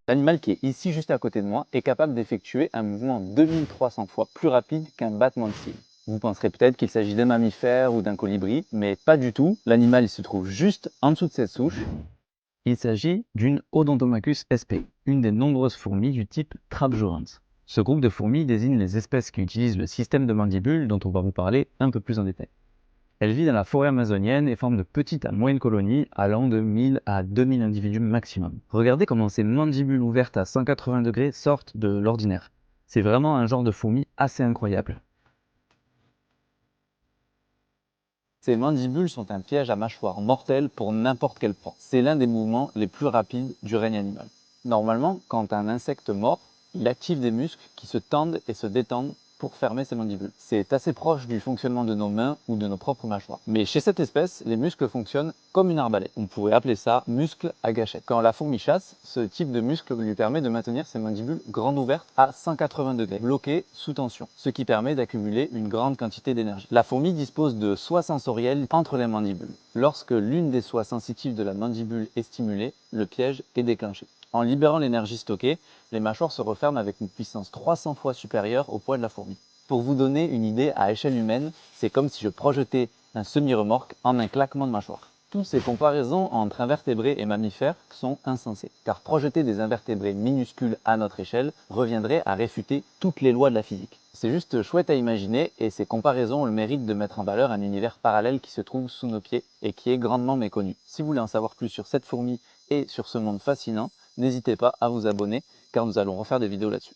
L'animal qui est ici juste à côté de moi est capable d'effectuer un mouvement 2300 fois plus rapide qu'un battement de cils. Vous penserez peut-être qu'il s'agit d'un mammifère ou d'un colibri, mais pas du tout. L'animal il se trouve juste en dessous de cette souche. Il s'agit d'une Odontomachus sp, une des nombreuses fourmis du type Trapjurans. Ce groupe de fourmis désigne les espèces qui utilisent le système de mandibule dont on va vous parler un peu plus en détail. Elle vit dans la forêt amazonienne et forme de petites à moyennes colonies allant de 1000 à 2000 individus maximum. Regardez comment ces mandibules ouvertes à 180 degrés sortent de l'ordinaire. C'est vraiment un genre de fourmi assez incroyable. Ces mandibules sont un piège à mâchoire mortel pour n'importe quel proie. C'est l'un des mouvements les plus rapides du règne animal. Normalement, quand un insecte mord, il active des muscles qui se tendent et se détendent pour fermer ses mandibules. C'est assez proche du fonctionnement de nos mains ou de nos propres mâchoires. Mais chez cette espèce, les muscles fonctionnent comme une arbalète. On pourrait appeler ça muscle à gâchette. Quand la fourmi chasse, ce type de muscle lui permet de maintenir ses mandibules grandes ouvertes à 180 degrés, bloquées sous tension, ce qui permet d'accumuler une grande quantité d'énergie. La fourmi dispose de soies sensorielles entre les mandibules. Lorsque l'une des soies sensitives de la mandibule est stimulée, le piège est déclenché. En libérant l'énergie stockée, les mâchoires se referment avec une puissance 300 fois supérieure au poids de la fourmi. Pour vous donner une idée à échelle humaine, c'est comme si je projetais un semi-remorque en un claquement de mâchoire. Toutes ces comparaisons entre invertébrés et mammifères sont insensées, car projeter des invertébrés minuscules à notre échelle reviendrait à réfuter toutes les lois de la physique. C'est juste chouette à imaginer et ces comparaisons ont le mérite de mettre en valeur un univers parallèle qui se trouve sous nos pieds et qui est grandement méconnu. Si vous voulez en savoir plus sur cette fourmi et sur ce monde fascinant, n'hésitez pas à vous abonner car nous allons refaire des vidéos là-dessus.